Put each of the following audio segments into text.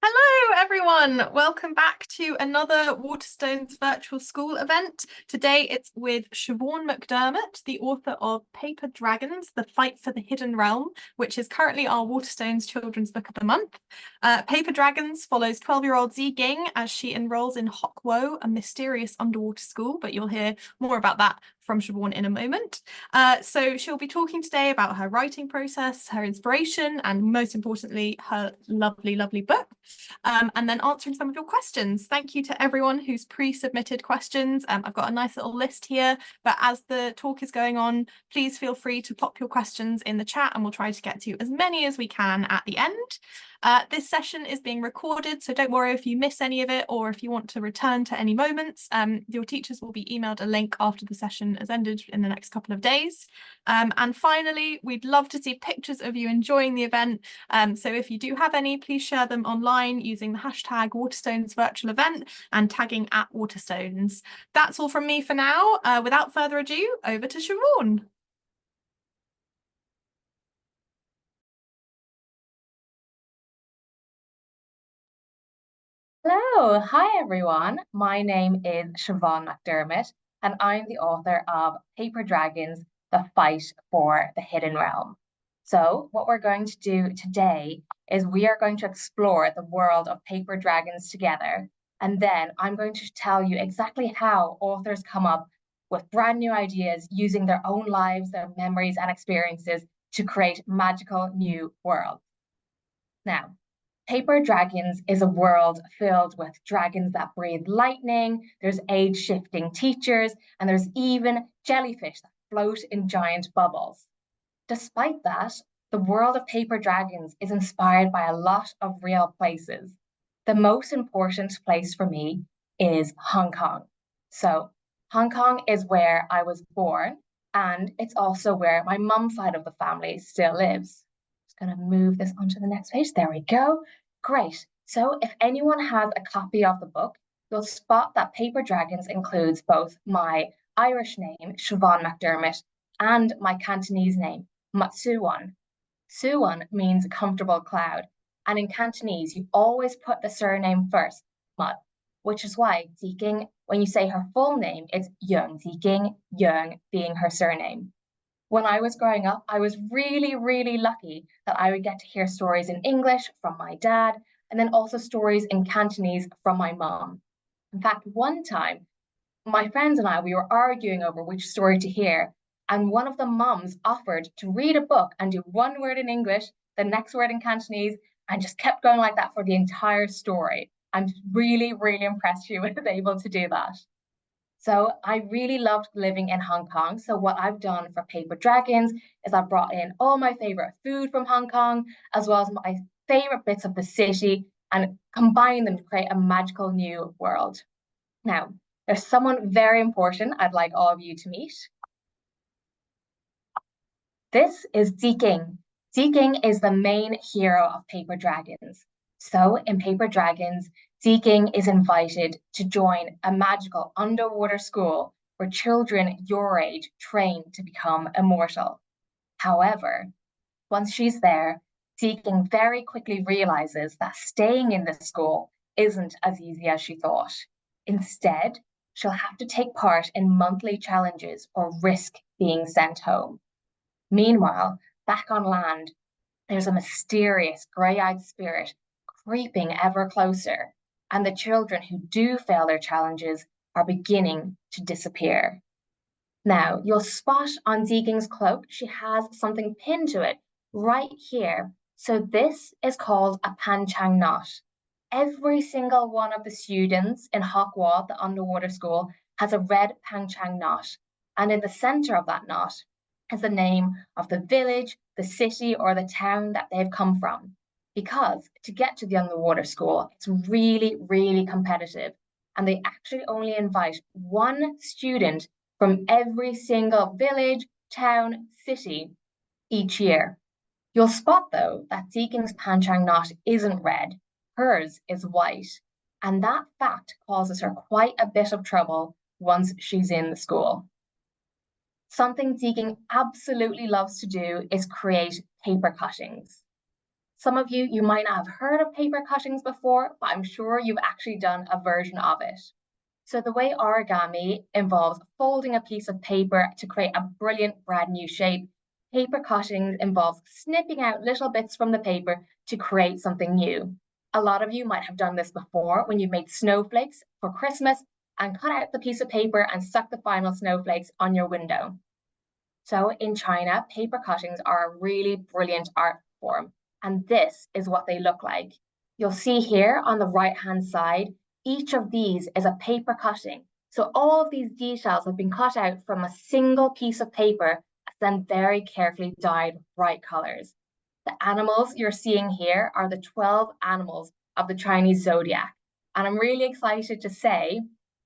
Hello, everyone. Welcome back to another Waterstones virtual school event. Today it's with Siobhan McDermott, the author of Paper Dragons, The Fight for the Hidden Realm, which is currently our Waterstones Children's Book of the Month. Paper Dragons follows 12-year-old Zi Ging as she enrolls in Hokwo, a mysterious underwater school, but you'll hear more about that from Siobhan in a moment. So she'll be talking today about her writing process, her inspiration, and most importantly, her lovely, lovely book. And then answering some of your questions. Thank you to everyone who's pre-submitted questions. I've got a nice little list here, but as the talk is going on, please feel free to pop your questions in the chat and we'll try to get to as many as we can at the end. This session is being recorded, so don't worry if you miss any of it or if you want to return to any moments. Your teachers will be emailed a link after the session has ended in the next couple of days. And finally, we'd love to see pictures of you enjoying the event. So if you do have any, please share them online using the hashtag Waterstones virtual event and tagging at Waterstones. That's all from me for now. Without further ado, over to Siobhan. Hello, hi everyone. My name is Siobhan McDermott, and I'm the author of Paper Dragons, The Fight for the Hidden Realm. So, what we're going to do today is we are going to explore the world of paper dragons together, and then I'm going to tell you exactly how authors come up with brand new ideas using their own lives, their memories, and experiences to create magical new worlds. Now, Paper Dragons is a world filled with dragons that breathe lightning, there's age shifting teachers, and there's even jellyfish that float in giant bubbles. Despite that, the world of Paper Dragons is inspired by a lot of real places. The most important place for me is Hong Kong. So, Hong Kong is where I was born, and it's also where my mum's side of the family still lives. Just going to move this onto the next page. There we go. Great. So, if anyone has a copy of the book, you'll spot that Paper Dragons includes both my Irish name, Siobhan McDermott, and my Cantonese name, Matsuwan. Suwan means comfortable cloud, and in Cantonese, you always put the surname first, Mat, which is why Ziking, when you say her full name, it's Young Ziking, Young being her surname. When I was growing up, I was really, really lucky that I would get to hear stories in English from my dad, and then also stories in Cantonese from my mom. In fact, one time, my friends and we were arguing over which story to hear, and one of the mums offered to read a book and do one word in English, the next word in Cantonese, and just kept going like that for the entire story. I'm really, really impressed she was able to do that. So I really loved living in Hong Kong. So what I've done for Paper Dragons is I've brought in all my favorite food from Hong Kong, as well as my favorite bits of the city, and combined them to create a magical new world. Now, there's someone very important I'd like all of you to meet. This is Ziking. Ziking is the main hero of Paper Dragons. So, in Paper Dragons, Ziking is invited to join a magical underwater school where children your age train to become immortal. However, once she's there, Ziking very quickly realizes that staying in this school isn't as easy as she thought. Instead, she'll have to take part in monthly challenges or risk being sent home. Meanwhile, back on land, there's a mysterious grey-eyed spirit creeping ever closer, and the children who do fail their challenges are beginning to disappear. Now, you'll spot on Ziking's cloak, she has something pinned to it right here. So this is called a panchang knot. Every single one of the students in Hokwo, the underwater school, has a red panchang knot. And in the center of that knot is the name of the village, the city, or the town that they've come from. Because to get to the underwater school, it's really, really competitive. And they actually only invite one student from every single village, town, city each year. You'll spot, though, that Deacon's panchang knot isn't red, hers is white. And that fact causes her quite a bit of trouble once she's in the school. Something Deacon absolutely loves to do is create paper cuttings. Some of you might not have heard of paper cuttings before, but I'm sure you've actually done a version of it. So the way origami involves folding a piece of paper to create a brilliant brand new shape, paper cuttings involves snipping out little bits from the paper to create something new. A lot of you might have done this before when you've made snowflakes for Christmas and cut out the piece of paper and stuck the final snowflakes on your window. So in China, paper cuttings are a really brilliant art form, and this is what they look like. You'll see here on the right-hand side, each of these is a paper cutting. So all of these details have been cut out from a single piece of paper, then very carefully dyed bright colors. The animals you're seeing here are the 12 animals of the Chinese zodiac. And I'm really excited to say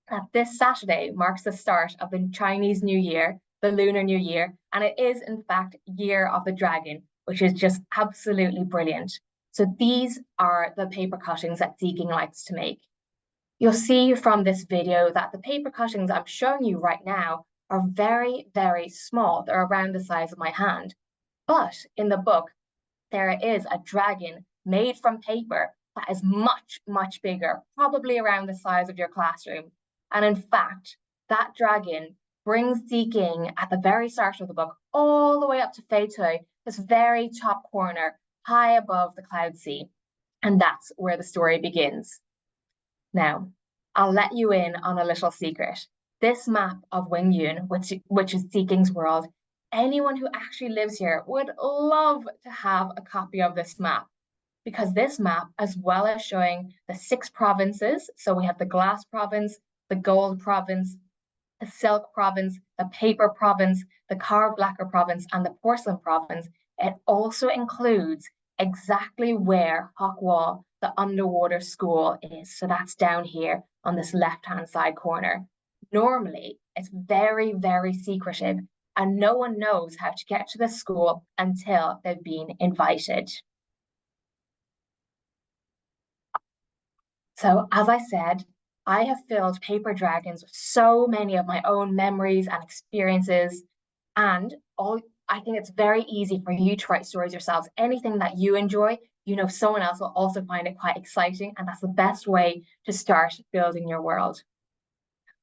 that this Saturday marks the start of the Chinese New Year, the Lunar New Year, and it is in fact Year of the Dragon, which is just absolutely brilliant. So these are the paper cuttings that Ziking likes to make. You'll see from this video that the paper cuttings I'm showing you right now are very, very small. They're around the size of my hand. But in the book, there is a dragon made from paper that is much, much bigger, probably around the size of your classroom. And in fact, that dragon brings Ziking at the very start of the book all the way up to Feitui, this very top corner, high above the cloud sea. And that's where the story begins. Now, I'll let you in on a little secret. This map of Wingyun, which is Ziking's world, anyone who actually lives here would love to have a copy of this map, because this map, as well as showing the 6 provinces, so we have the glass province, the gold province, the silk province, the paper province, the carved lacquer province, and the porcelain province, it also includes exactly where Hockwall, the underwater school, is. So that's down here on this left-hand side corner. Normally, it's very, very secretive, and no one knows how to get to the school until they've been invited. So, as I said, I have filled paper dragons with so many of my own memories and experiences, and I think it's very easy for you to write stories yourselves. Anything that you enjoy, you know someone else will also find it quite exciting, and that's the best way to start building your world.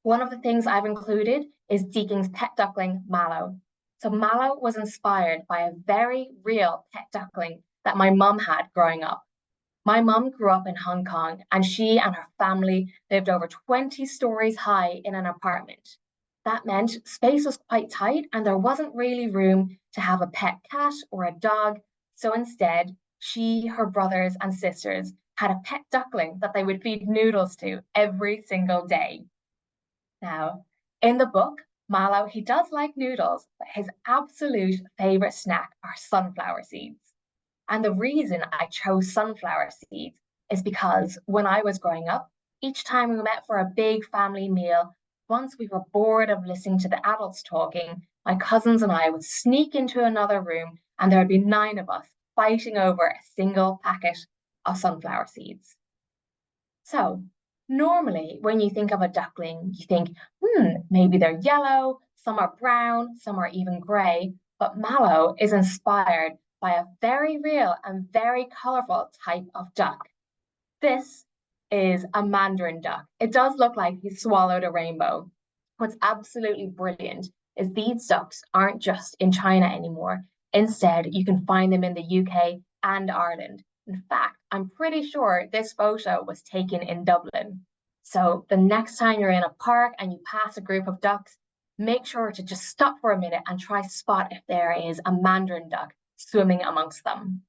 One of the things I've included is Ziking's pet duckling, Mallow. So Mallow was inspired by a very real pet duckling that my mum had growing up. My mum grew up in Hong Kong, and she and her family lived over 20 stories high in an apartment. That meant space was quite tight and there wasn't really room to have a pet cat or a dog. So instead, she, her brothers, and sisters had a pet duckling that they would feed noodles to every single day. Now, in the book, Mallow, he does like noodles, but his absolute favorite snack are sunflower seeds. And the reason I chose sunflower seeds is because when I was growing up, each time we met for a big family meal, once we were bored of listening to the adults talking, my cousins and I would sneak into another room and there would be 9 of us fighting over a single packet of sunflower seeds. So normally when you think of a duckling, you think, maybe they're yellow, some are brown, some are even gray, but Mallow is inspired by a very real and very colorful type of duck. This is a mandarin duck. It does look like he swallowed a rainbow. What's absolutely brilliant is these ducks aren't just in China anymore. Instead, you can find them in the UK and Ireland. In fact, I'm pretty sure this photo was taken in Dublin. So the next time you're in a park and you pass a group of ducks, make sure to just stop for a minute and try spot if there is a mandarin duck swimming amongst them.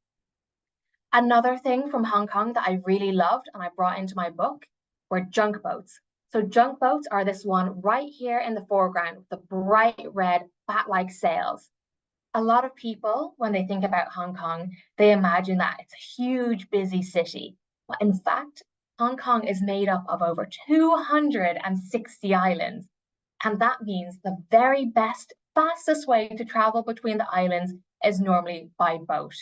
Another thing from Hong Kong that I really loved and I brought into my book were junk boats. So junk boats are this one right here in the foreground with the bright red bat-like sails. A lot of people, when they think about Hong Kong, they imagine that it's a huge, busy city. But in fact, Hong Kong is made up of over 260 islands. And that means the very best, fastest way to travel between the islands is normally by boat.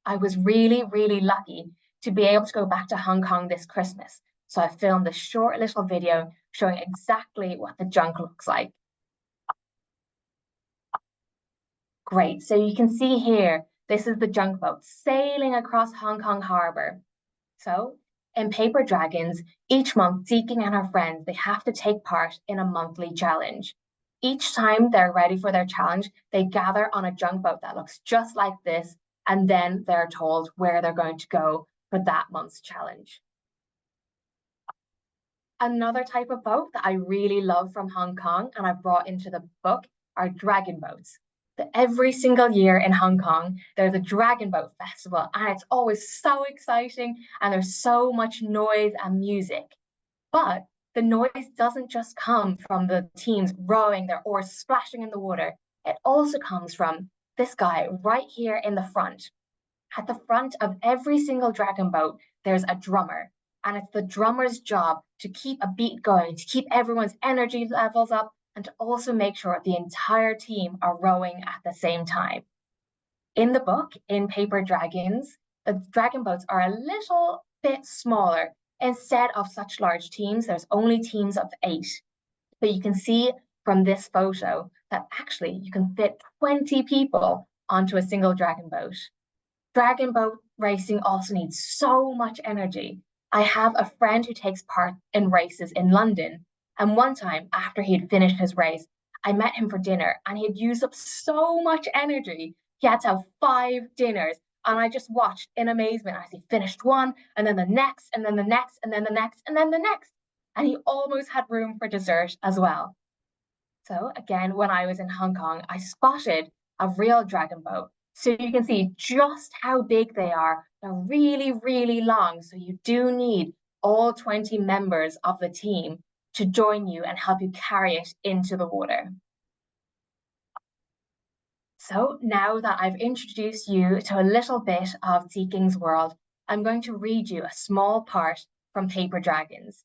I was really, really lucky to be able to go back to Hong Kong this Christmas. So I filmed a short little video showing exactly what the junk looks like. Great, so you can see here This is the junk boat sailing across Hong Kong Harbor. So, in Paper Dragons, each month, Seeking and her friends, they have to take part in a monthly challenge. Each time they're ready for their challenge, they gather on a junk boat that looks just like this, and then they're told where they're going to go for that month's challenge. Another type of boat that I really love from Hong Kong and I've brought into the book are dragon boats. Every single year in Hong Kong, there's a dragon boat festival, and it's always so exciting, and there's so much noise and music. But the noise doesn't just come from the teams rowing their oars splashing in the water. It also comes from this guy right here in the front. At the front of every single dragon boat, there's a drummer, and it's the drummer's job to keep a beat going, to keep everyone's energy levels up, and to also make sure the entire team are rowing at the same time. In the book, in Paper Dragons, the dragon boats are a little bit smaller. Instead of such large teams, there's only teams of 8. But you can see from this photo that actually you can fit 20 people onto a single dragon boat. Dragon boat racing also needs so much energy. I have a friend who takes part in races in London, and one time after he had finished his race, I met him for dinner and he had used up so much energy. He had to have 5 dinners, and I just watched in amazement as he finished one, and then the next, and then the next, and then the next, and then the next. And he almost had room for dessert as well. So again, when I was in Hong Kong, I spotted a real dragon boat. So you can see just how big they are. They're really, really long. So you do need all 20 members of the team to join you and help you carry it into the water. So now that I've introduced you to a little bit of Seeking's world, I'm going to read you a small part from Paper Dragons.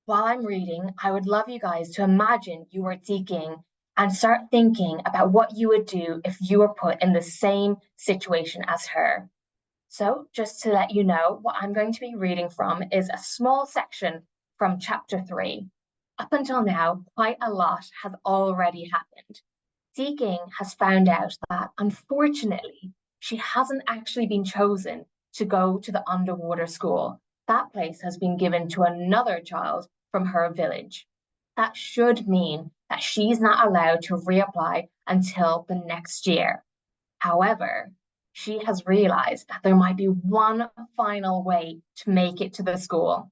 While I'm reading, I would love you guys to imagine you were Seeking and start thinking about what you would do if you were put in the same situation as her. So just to let you know, what I'm going to be reading from is a small section from chapter 3. Up until now, quite a lot has already happened. Seeking has found out that, unfortunately, she hasn't actually been chosen to go to the underwater school. That place has been given to another child from her village. That should mean that she's not allowed to reapply until the next year. However, she has realized that there might be one final way to make it to the school.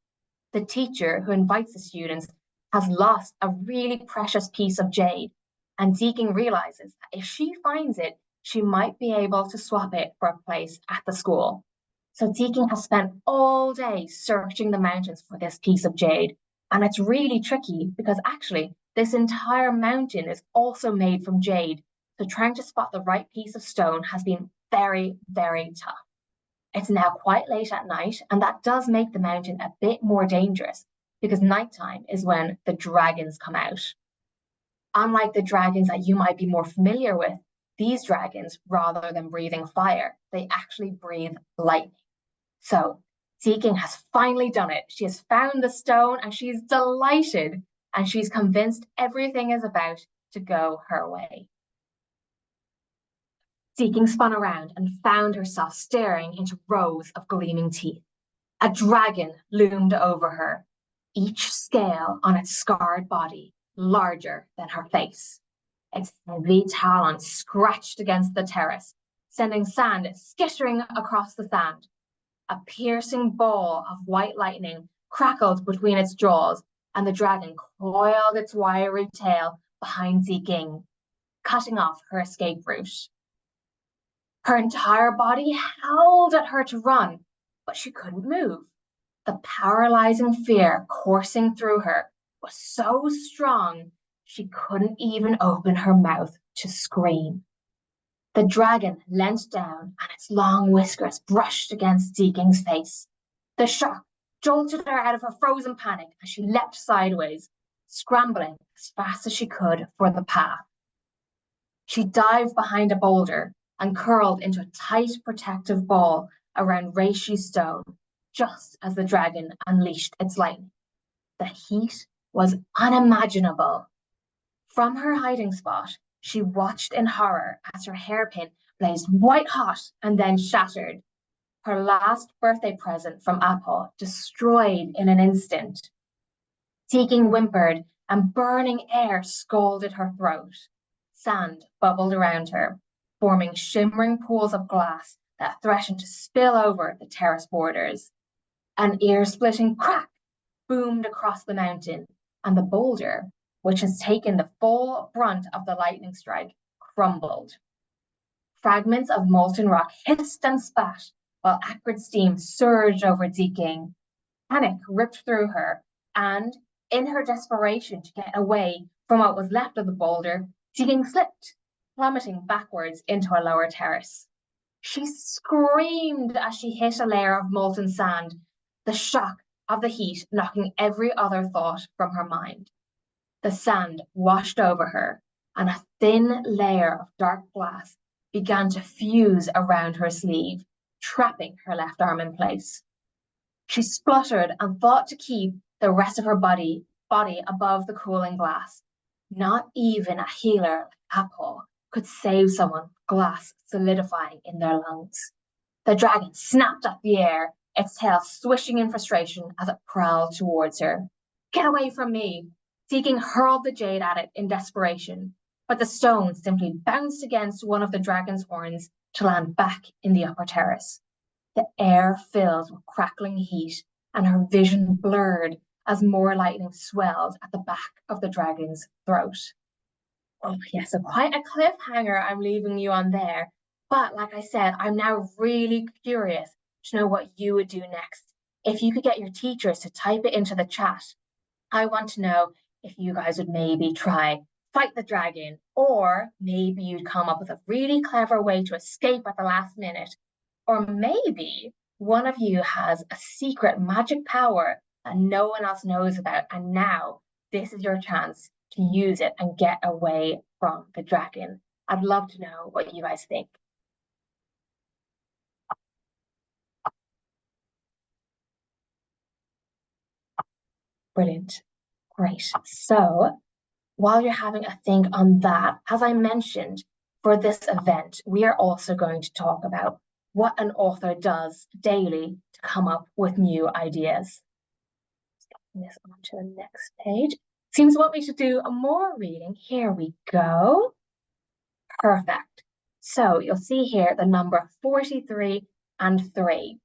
The teacher who invites the students has lost a really precious piece of jade, and Seeking realizes that if she finds it, she might be able to swap it for a place at the school. So Seeking has spent all day searching the mountains for this piece of jade, and it's really tricky because actually this entire mountain is also made from jade. So trying to spot the right piece of stone has been very, very tough. It's now quite late at night, and that does make the mountain a bit more dangerous because nighttime is when the dragons come out. Unlike the dragons that you might be more familiar with, these dragons, rather than breathing fire, they actually breathe lightning. So Seeking has finally done it. She has found the stone and she's delighted, and she's convinced everything is about to go her way. Seeking spun around and found herself staring into rows of gleaming teeth. A dragon loomed over her, each scale on its scarred body larger than her face. Its heavy talons scratched against the terrace, sending sand skittering across the sand. A piercing ball of white lightning crackled between its jaws, and the dragon coiled its wiry tail behind Seeking, cutting off her escape route. Her entire body howled at her to run, but she couldn't move. The paralyzing fear coursing through her was so strong she couldn't even open her mouth to scream. The dragon leant down and its long whiskers brushed against Seeking's face. The shock jolted her out of her frozen panic as she leapt sideways, scrambling as fast as she could for the path. She dived behind a boulder and curled into a tight protective ball around Reishi's stone, just as the dragon unleashed its lightning. The heat was unimaginable. From her hiding spot, she watched in horror as her hairpin blazed white hot and then shattered. Her last birthday present from Apple destroyed in an instant. Seeking whimpered, and burning air scalded her throat. Sand bubbled around her, forming shimmering pools of glass that threatened to spill over the terrace borders. An ear-splitting crack boomed across the mountain, and the boulder, which has taken the full brunt of the lightning strike, crumbled. Fragments of molten rock hissed and spat, while acrid steam surged over Ziking. Panic ripped through her, and in her desperation to get away from what was left of the boulder, Ziking slipped, plummeting backwards into a lower terrace. She screamed as she hit a layer of molten sand, the shock of the heat knocking every other thought from her mind. The sand washed over her, and a thin layer of dark glass began to fuse around her sleeve, trapping her left arm in place. She spluttered and fought to keep the rest of her body above the cooling glass. Not even a healer like Apple could save someone with glass solidifying in their lungs. The dragon snapped at the air, its tail swishing in frustration as it prowled towards her. Get away from me! Ziking hurled the jade at it in desperation, but the stone simply bounced against one of the dragon's horns to land back in the upper terrace. The air filled with crackling heat, and her vision blurred as more lightning swelled at the back of the dragon's throat. Oh, yeah, so quite a cliffhanger I'm leaving you on there. But like I said, I'm now really curious to know what you would do next. If you could get your teachers to type it into the chat, I want to know if you guys would maybe try fight the dragon, or maybe you'd come up with a really clever way to escape at the last minute. Or maybe one of you has a secret magic power that no one else knows about, and now this is your chance to use it and get away from the dragon. I'd love to know what you guys think. Brilliant. Great. So while you're having a think on that, as I mentioned, for this event, we are also going to talk about what an author does daily to come up with new ideas. This onto the next page. Seems what we should do more reading. Here we go. Perfect. So you'll see here the number 43 and 3.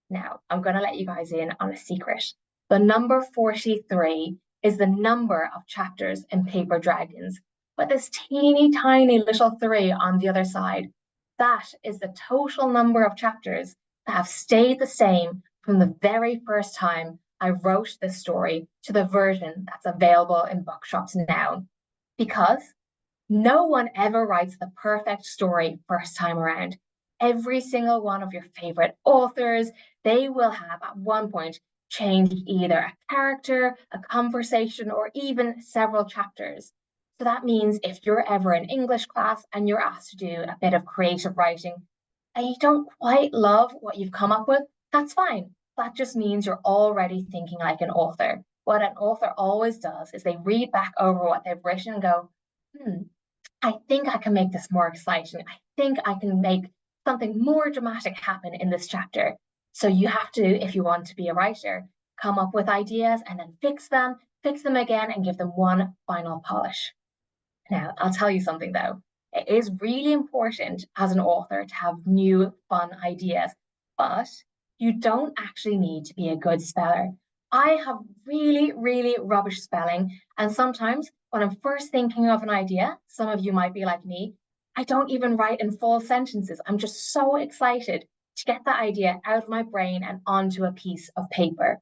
Now, I'm going to let you guys in on a secret. The number 43 is the number of chapters in Paper Dragons, but this teeny tiny little 3 on the other side, that is the total number of chapters that have stayed the same from the very first time I wrote this story to the version that's available in bookshops now. Because no one ever writes the perfect story first time around. Every single one of your favorite authors, they will have at one point changed either a character, a conversation, or even several chapters. So that means if you're ever in English class and you're asked to do a bit of creative writing and you don't quite love what you've come up with, that's fine. That just means you're already thinking like an author. What an author always does is they read back over what they've written and go, I think I can make this more exciting. I think I can make something more dramatic happen in this chapter. So you have to, if you want to be a writer, come up with ideas and then fix them again, and give them one final polish. Now, I'll tell you something though. It is really important as an author to have new, fun ideas, but you don't actually need to be a good speller. I have really, really rubbish spelling, and sometimes when I'm first thinking of an idea, some of you might be like me, I don't even write in full sentences. I'm just so excited to get that idea out of my brain and onto a piece of paper.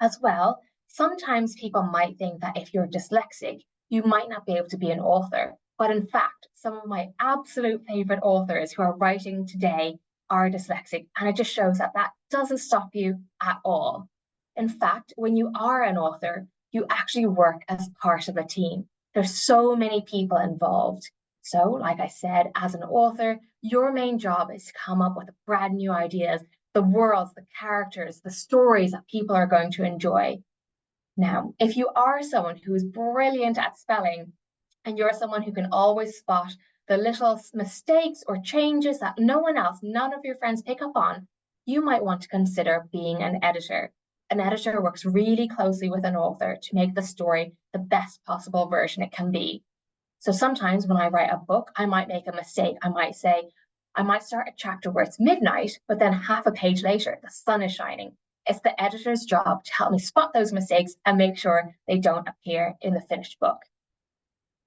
As well, sometimes people might think that if you're dyslexic, you might not be able to be an author. But in fact, some of my absolute favorite authors who are writing today are dyslexic. And it just shows that that doesn't stop you at all. In fact, when you are an author, you actually work as part of a team. There's so many people involved. So, like I said, as an author, your main job is to come up with brand new ideas, the worlds, the characters, the stories that people are going to enjoy. Now, if you are someone who is brilliant at spelling and you're someone who can always spot the little mistakes or changes that no one else, none of your friends pick up on, you might want to consider being an editor. An editor works really closely with an author to make the story the best possible version it can be. So sometimes when I write a book, I might make a mistake. I might start a chapter where it's midnight, but then half a page later, the sun is shining. It's the editor's job to help me spot those mistakes and make sure they don't appear in the finished book.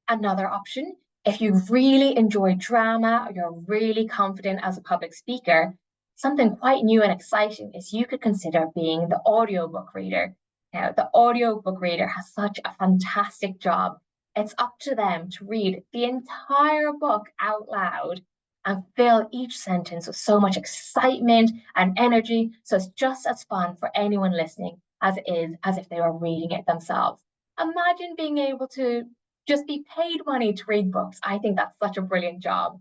Another option, if you really enjoy drama or you're really confident as a public speaker, something quite new and exciting is you could consider being the audiobook reader. Now, the audiobook reader has such a fantastic job. It's up to them to read the entire book out loud and fill each sentence with so much excitement and energy. So it's just as fun for anyone listening as it is as if they were reading it themselves. Imagine being able to just be paid money to read books. I think that's such a brilliant job.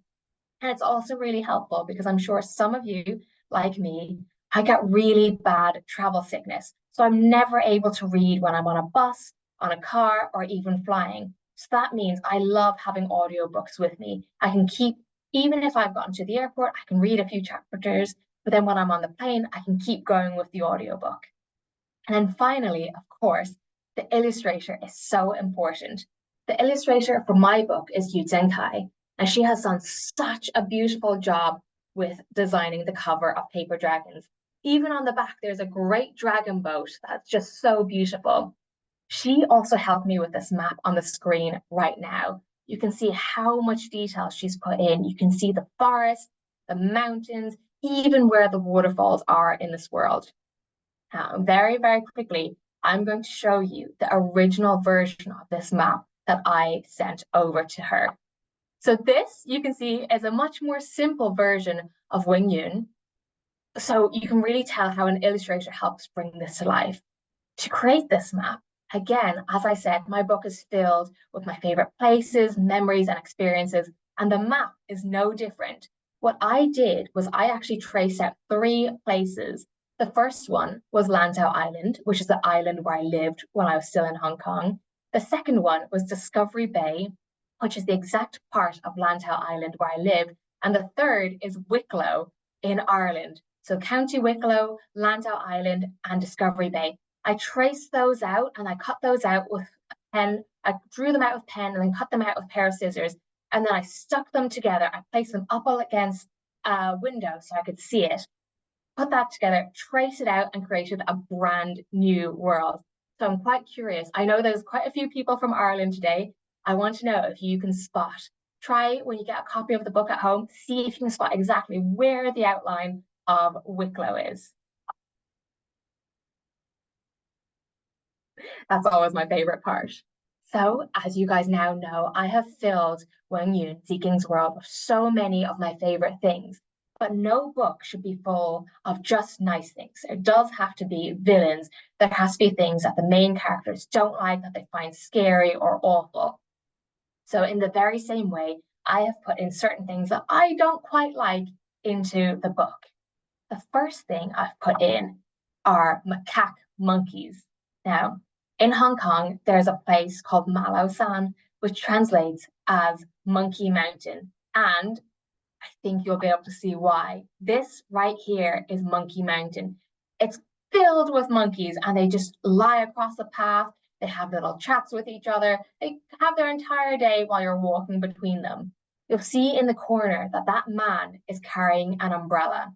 And it's also really helpful because I'm sure some of you, like me, I get really bad travel sickness. So I'm never able to read when I'm on a bus, on a car, or even flying. So that means I love having audiobooks with me. I can keep, even if I've gotten to the airport, I can read a few chapters, but then when I'm on the plane, I can keep going with the audiobook. And then finally, of course, the illustrator is so important. The illustrator for my book is Yu Zhengkai, and she has done such a beautiful job with designing the cover of Paper Dragons. Even on the back, there's a great dragon boat that's just so beautiful. She also helped me with this map on the screen right now. You can see how much detail she's put in. You can see the forest, the mountains, even where the waterfalls are in this world. Very, very quickly, I'm going to show you the original version of this map that I sent over to her. So this, you can see, is a much more simple version of Wengyun. So you can really tell how an illustrator helps bring this to life. To create this map, again, as I said, my book is filled with my favorite places, memories, and experiences, and the map is no different. What I did was I actually traced out 3 places. The first one was Lantau Island, which is the island where I lived when I was still in Hong Kong. The second one was Discovery Bay, which is the exact part of Lantau Island where I lived. And the third is Wicklow in Ireland. So County Wicklow, Lantau Island, and Discovery Bay. I traced those out and I cut those out with a pen. I drew them out with pen and then cut them out with a pair of scissors. And then I stuck them together. I placed them up against a window so I could see it. Put that together, traced it out, and created a brand new world. So I'm quite curious. I know there's quite a few people from Ireland today. I want to know if you can spot. Try when you get a copy of the book at home, see if you can spot exactly where the outline of Wicklow is. That's always my favorite part. So, as you guys now know, I have filled Wengyun Ziking's world with so many of my favorite things. But no book should be full of just nice things. There does have to be villains. There has to be things that the main characters don't like, that they find scary or awful. So, in the very same way, I have put in certain things that I don't quite like into the book. The first thing I've put in are macaque monkeys. Now, in Hong Kong, there's a place called Malo San, which translates as Monkey Mountain. And I think you'll be able to see why. This right here is Monkey Mountain. It's filled with monkeys and they just lie across the path. They have little chats with each other. They have their entire day while you're walking between them. You'll see in the corner that that man is carrying an umbrella.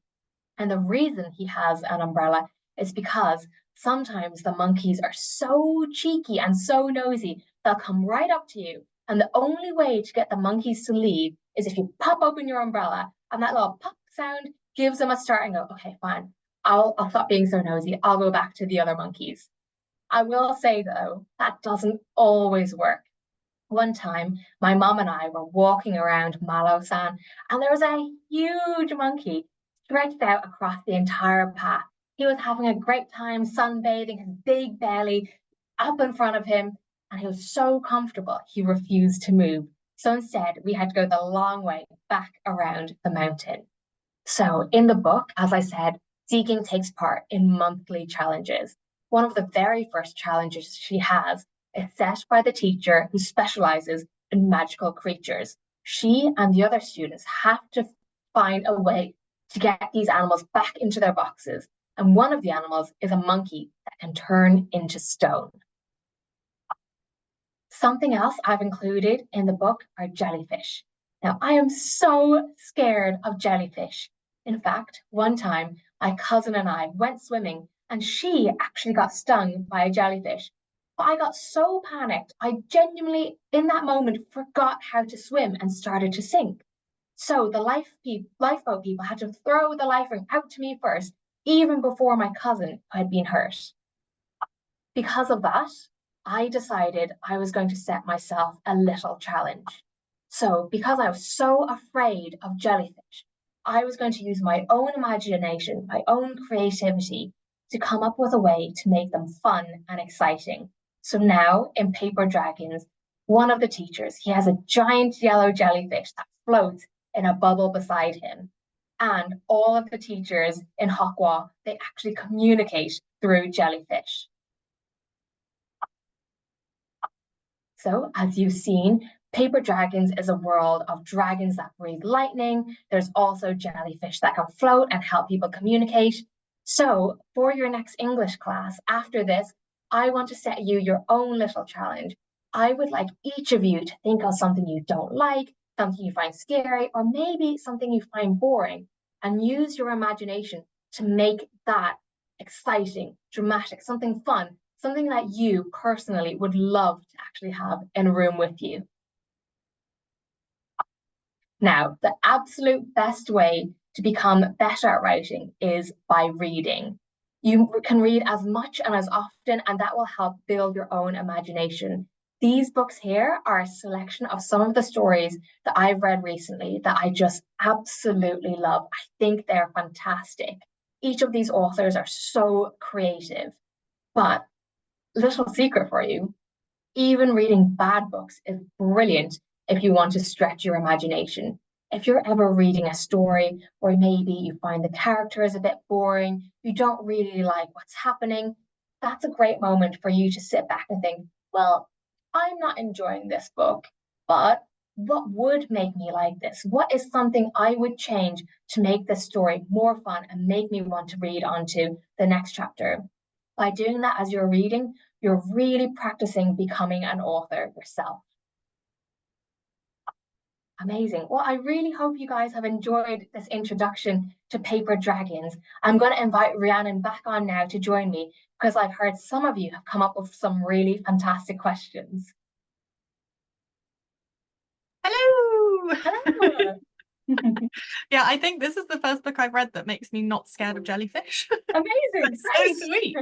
And the reason he has an umbrella is because sometimes the monkeys are so cheeky and so nosy, they'll come right up to you. And the only way to get the monkeys to leave is if you pop open your umbrella and that little pop sound gives them a start and go, okay, fine, I'll stop being so nosy. I'll go back to the other monkeys. I will say though, that doesn't always work. One time, my mom and I were walking around Malo-san, and there was a huge monkey stretched out across the entire path. He was having a great time sunbathing, his big belly up in front of him, and he was so comfortable, he refused to move. So instead, we had to go the long way back around the mountain. So in the book, as I said, Ziking takes part in monthly challenges. One of the very first challenges she has is set by the teacher who specializes in magical creatures. She and the other students have to find a way to get these animals back into their boxes. And one of the animals is a monkey that can turn into stone. Something else I've included in the book are jellyfish. Now, I am so scared of jellyfish. In fact, one time, my cousin and I went swimming, and she actually got stung by a jellyfish. But I got so panicked, I genuinely, in that moment, forgot how to swim and started to sink. So the lifeboat people had to throw the life ring out to me first, even before my cousin had been hurt. Because of that, I decided I was going to set myself a little challenge. So, because I was so afraid of jellyfish, I was going to use my own imagination, my own creativity to come up with a way to make them fun and exciting. So now in Paper Dragons, one of the teachers, he has a giant yellow jellyfish that floats in a bubble beside him. And all of the teachers in Hokwa, they actually communicate through jellyfish. So, as you've seen, Paper Dragons is a world of dragons that breathe lightning. There's also jellyfish that can float and help people communicate. So, for your next English class, after this, I want to set you your own little challenge. I would like each of you to think of something you don't like, something you find scary, or maybe something you find boring, and use your imagination to make that exciting, dramatic, something fun, something that you personally would love to actually have in a room with you. Now, the absolute best way to become better at writing is by reading. You can read as much and as often, and that will help build your own imagination. These books here are a selection of some of the stories that I've read recently that I just absolutely love. I think they're fantastic. Each of these authors are so creative, but little secret for you, even reading bad books is brilliant if you want to stretch your imagination. If you're ever reading a story, or maybe you find the characters a bit boring, you don't really like what's happening, that's a great moment for you to sit back and think, well, I'm not enjoying this book, but what would make me like this? What is something I would change to make this story more fun and make me want to read on to the next chapter? By doing that as you're reading, you're really practicing becoming an author yourself. Amazing. Well, I really hope you guys have enjoyed this introduction to Paper Dragons. I'm going to invite Rhiannon back on now to join me because I've heard some of you have come up with some really fantastic questions. Hello. Hello. Yeah, I think this is the first book I've read that makes me not scared of jellyfish. Amazing. That's so sweet.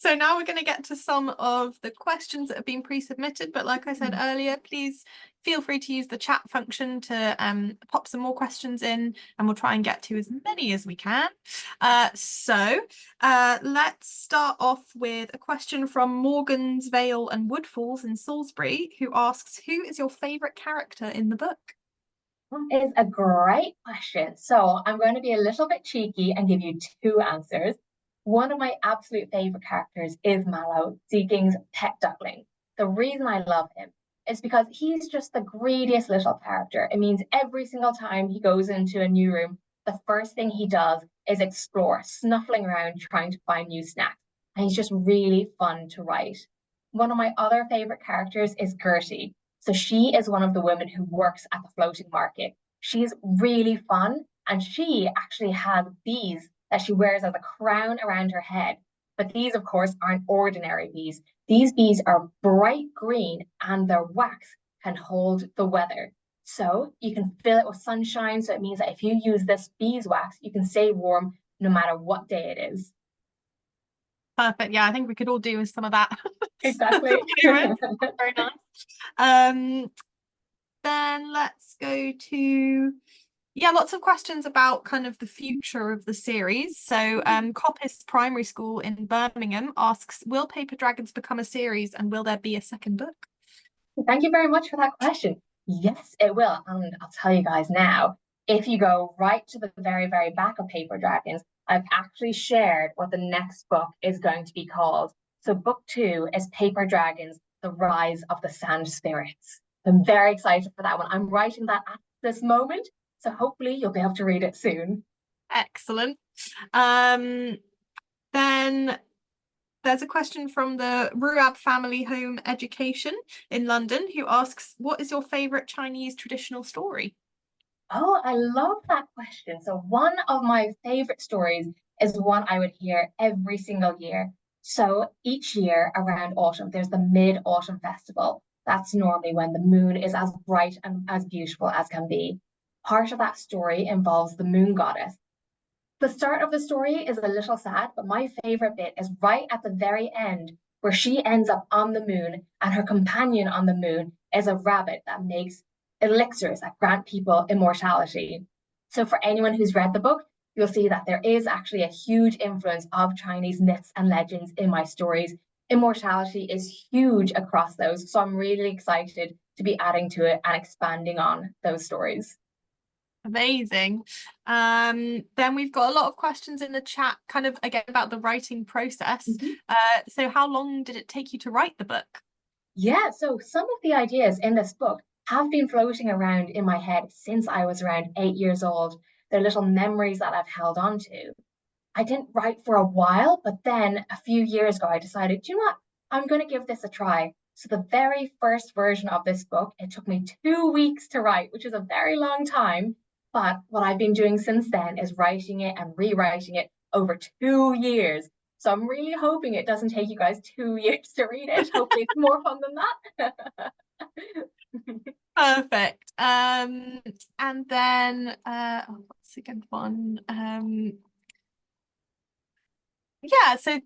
So now we're going to get to some of the questions that have been pre-submitted, but like I said earlier, please feel free to use the chat function to pop some more questions in, and we'll try and get to as many as we can. So let's start off with a question from Morgan's Vale and Woodfalls in Salisbury, who asks, who is your favourite character in the book? That is a great question. So I'm going to be a little bit cheeky and give you two answers. One of my absolute favorite characters is Mallow, Seeking's pet duckling. The reason I love him is because he's just the greediest little character. It means every single time he goes into a new room, the first thing he does is explore, snuffling around, trying to find new snacks. And he's just really fun to write. One of my other favorite characters is Gertie. So she is one of the women who works at the floating market. She's really fun, and she actually has bees that she wears as a crown around her head. But these, of course, aren't ordinary bees. These bees are bright green, and their wax can hold the weather. So you can fill it with sunshine. So it means that if you use this beeswax, you can stay warm no matter what day it is. Perfect. Yeah, I think we could all do with some of that. Exactly. Very nice. Then let's go to, yeah, lots of questions about kind of the future of the series. So Coppice Primary School in Birmingham asks, will Paper Dragons become a series and will there be a second book? Thank you very much for that question. Yes, it will. And I'll tell you guys now, if you go right to the very, very back of Paper Dragons, I've actually shared what the next book is going to be called. So book 2 is Paper Dragons, The Rise of the Sand Spirits. I'm very excited for that one. I'm writing that at this moment, so hopefully you'll be able to read it soon. Excellent. Then there's a question from the Ruab Family Home Education in London who asks, what is your favorite Chinese traditional story? Oh, I love that question. So, one of my favorite stories is one I would hear every single year. So, each year around autumn, there's the Mid Autumn Festival. That's normally when the moon is as bright and as beautiful as can be. Part of that story involves the moon goddess. The start of the story is a little sad, but my favorite bit is right at the very end, where she ends up on the moon and her companion on the moon is a rabbit that makes elixirs that grant people immortality. So, for anyone who's read the book, you'll see that there is actually a huge influence of Chinese myths and legends in my stories. Immortality is huge across those. So, I'm really excited to be adding to it and expanding on those stories. Amazing. Then we've got a lot of questions in the chat, kind of again about the writing process. Mhm. So how long did it take you to write the book? Yeah, so some of the ideas in this book have been floating around in my head since I was around 8 years old. They're little memories that I've held on to. I didn't write for a while, but then a few years ago, I decided, you know what? I'm going to give this a try. So the very first version of this book, it took me 2 weeks to write, which is a very long time. But what I've been doing since then is writing it and rewriting it over 2 years. So I'm really hoping it doesn't take you guys 2 years to read it. Hopefully it's more fun than that. Perfect. And then what's the good one? Yeah, so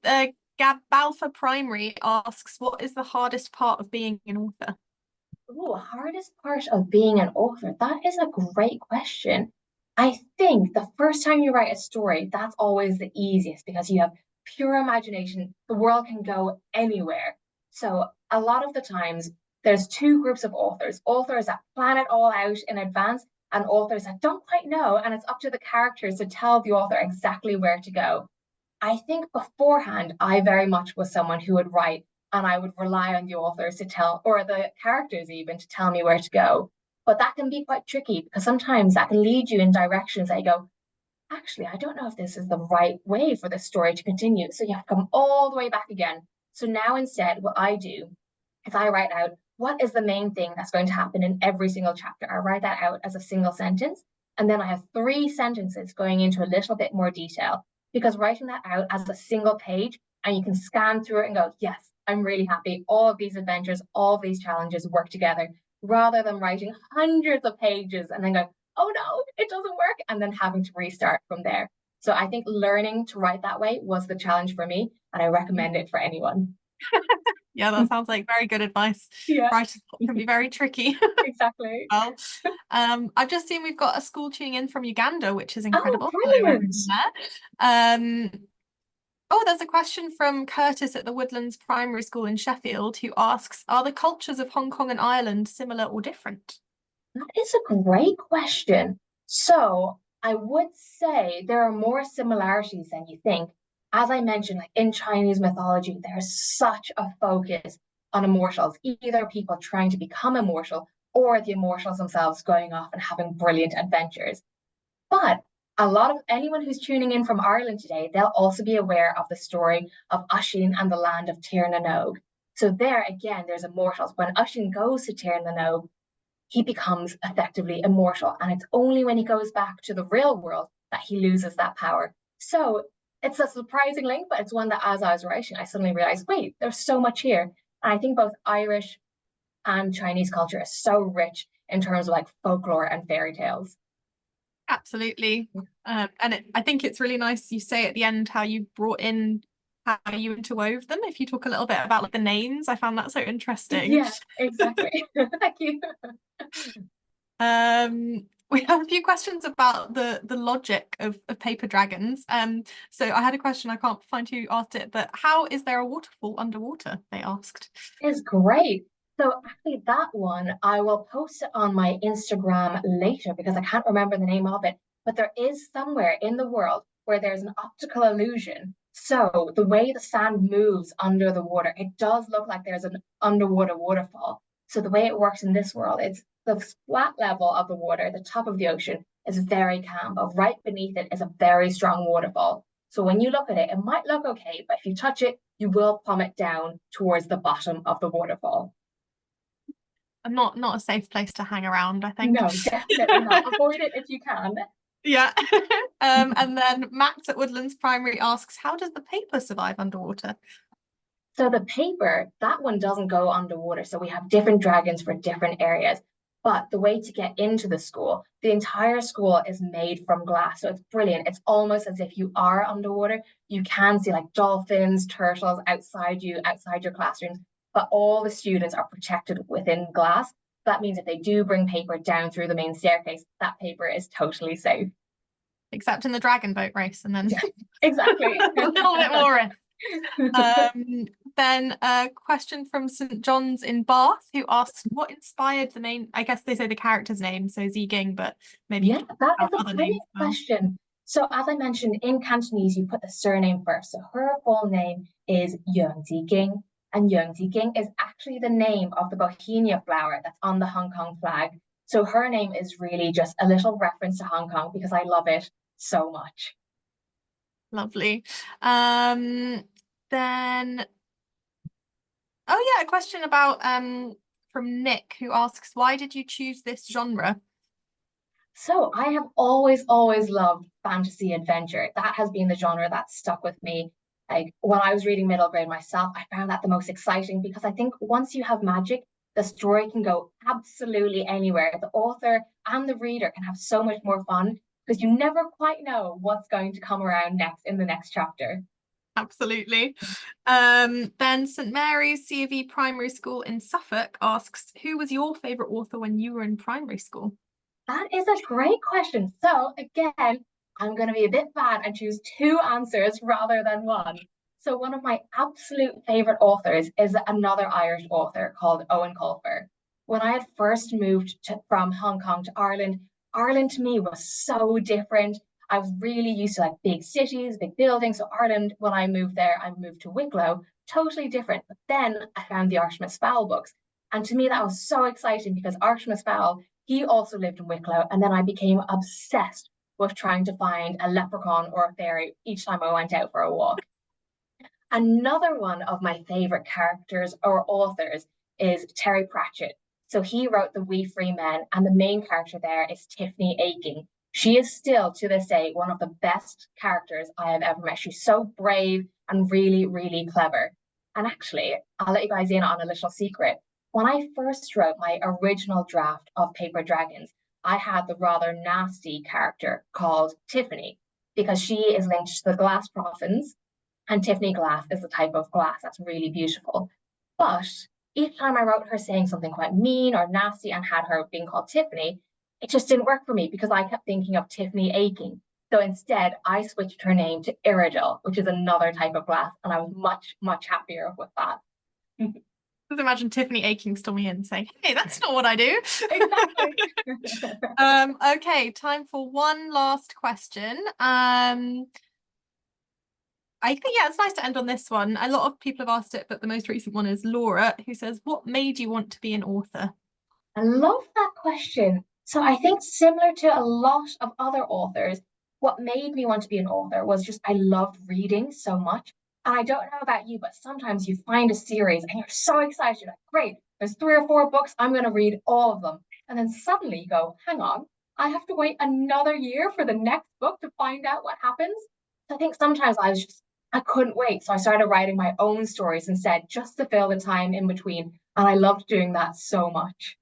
Gab Balfour Primary asks, what is the hardest part of being an author? Oh, hardest part of being an author? That is a great question. I think the first time you write a story, that's always the easiest because you have pure imagination. The world can go anywhere. So a lot of the times, there's two groups of authors, authors that plan it all out in advance and authors that don't quite know, and it's up to the characters to tell the author exactly where to go. I think beforehand, I very much was someone who would write and I would rely on the authors to tell, or the characters even, to tell me where to go. But that can be quite tricky because sometimes that can lead you in directions that you go, actually, I don't know if this is the right way for this story to continue. So you have to come all the way back again. So now instead, what I do is I write out what is the main thing that's going to happen in every single chapter. I write that out as a single sentence. And then I have 3 sentences going into a little bit more detail because writing that out as a single page and you can scan through it and go, yes, I'm really happy. All of these adventures, all of these challenges work together rather than writing hundreds of pages and then go, oh no, it doesn't work, and then having to restart from there. So I think learning to write that way was the challenge for me, and I recommend it for anyone. Yeah, that sounds like very good advice. Yeah, Writing can be very tricky. exactly. Well, I've just seen we've got a school tuning in from Uganda, which is Oh, incredible. Hello, brilliant. everyone there. Oh, there's a question from Curtis at the Woodlands Primary School in Sheffield who asks, are the cultures of Hong Kong and Ireland similar or different? That is a great question. So I would say there are more similarities than you think. As I mentioned, like in Chinese mythology, there's such a focus on immortals, either people trying to become immortal or the immortals themselves going off and having brilliant adventures. But a lot of anyone who's tuning in from Ireland today, they'll also be aware of the story of Usheen and the land of Tir na Nog. So there again, there's immortals. When Usheen goes to Tir na Nog, he becomes effectively immortal. And it's only when he goes back to the real world that he loses that power. So it's a surprising link, but it's one that as I was writing, I suddenly realized, wait, there's so much here. And I think both Irish and Chinese culture is so rich in terms of like folklore and fairy tales. Absolutely. I think it's really nice you say at the end how you brought in how you interwove them. If you talk a little bit about like the names, I found that so interesting. Yeah, exactly. Thank you. We have a few questions about the logic of paper dragons. So I had a question, I can't find who asked it, but how is there a waterfall underwater? They asked. Is great. So actually that one I will post it on my Instagram later because I can't remember the name of it. But there is somewhere in the world where there's an optical illusion. So the way the sand moves under the water, it does look like there's an underwater waterfall. So the way it works in this world, it's the flat level of the water, the top of the ocean is very calm, but right beneath it is a very strong waterfall. So when you look at it, it might look okay, but if you touch it, you will plummet down towards the bottom of the waterfall. Not a safe place to hang around, I think. No, definitely not. Avoid it if you can. Yeah. And then Max at Woodlands Primary asks, how does the paper survive underwater? So the paper, that one doesn't go underwater. So we have different dragons for different areas. But the way to get into the school, the entire school is made from glass. So it's brilliant. It's almost as if you are underwater. You can see like dolphins, turtles outside you, outside your classrooms, but all the students are protected within glass. That means if they do bring paper down through the main staircase, that paper is totally safe. Except in the dragon boat race, and then Yeah, exactly. a little bit more risk. Then a question from St. John's in Bath, who asks, what inspired the main, I guess they say the character's name, so Ziging, but maybe Yeah, that is a other great names as well. question. So, as I mentioned, in Cantonese, you put the surname first. So, her full name is Yeung Ging, and Yeung Ging is actually the name of the Bohemia flower that's on the Hong Kong flag. So, her name is really just a little reference to Hong Kong because I love it so much. Lovely. Then oh yeah, a question about from Nick, who asks, why did you choose this genre? So I have always loved fantasy adventure. That has been the genre that stuck with me. Like when I was reading middle grade myself, I found that the most exciting because I think once you have magic, the story can go absolutely anywhere. The author and the reader can have so much more fun because you never quite know what's going to come around next in the next chapter. Absolutely. Then St Mary's C of E Primary School in Suffolk asks, who was your favourite author when you were in primary school? That is a great question. So again, I'm going to be a bit bad and choose two answers rather than one. So one of my absolute favorite authors is another Irish author called Owen Colfer. When I had first moved from Hong Kong to Ireland, Ireland to me was so different. I was really used to like big cities, big buildings. So Ireland, when I moved there, I moved to Wicklow, totally different. But then I found the Artemis Fowl books. And to me, that was so exciting because Artemis Fowl he also lived in Wicklow, and then I became obsessed with trying to find a leprechaun or a fairy each time I went out for a walk. Another one of my favorite characters or authors is Terry Pratchett. So he wrote The Wee Free Men, and the main character there is Tiffany Aching. She is still, to this day, one of the best characters I have ever met. She's so brave and really clever. And actually, I'll let you guys in on a little secret. When I first wrote my original draft of Paper Dragons, I had the rather nasty character called Tiffany because she is linked to the glass prophets and Tiffany glass is the type of glass that's really beautiful. But each time I wrote her saying something quite mean or nasty and had her being called Tiffany, it just didn't work for me because I kept thinking of Tiffany Aching. So instead, I switched her name to Iridil, which is another type of glass, and I was much happier with that. Just imagine Tiffany Aching storming in saying, hey, that's not what I do. Exactly. Okay, time for one last question. I think, yeah, it's nice to end on this one. A lot of people have asked it, but the most recent one is Laura, who says, what made you want to be an author? I love that question. So I think similar to a lot of other authors, what made me want to be an author was just I loved reading so much. And I don't know about you, but sometimes you find a series and you're so excited, you're like, great, there's three or four books, I'm going to read all of them. And then suddenly you go, hang on, I have to wait another year for the next book to find out what happens. So I think sometimes I couldn't wait. So I started writing my own stories instead, just to fill the time in between. And I loved doing that so much.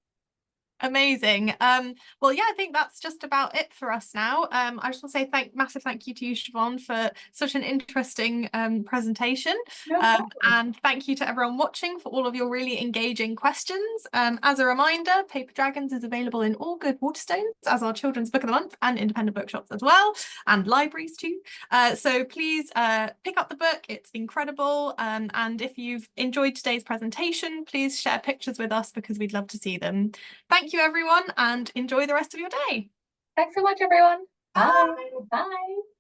Amazing. Well, yeah, I think that's just about it for us now. I just want to say massive thank you to you, Siobhan, for such an interesting presentation. No problem. And thank you to everyone watching for all of your really engaging questions. As a reminder, Paper Dragons is available in all good Waterstones as our children's book of the month and independent bookshops as well, and libraries too. So please pick up the book. It's incredible. And if you've enjoyed today's presentation, please share pictures with us because we'd love to see them. Thank you, everyone, and enjoy the rest of your day. Thanks so much, everyone. Bye. Bye. Bye.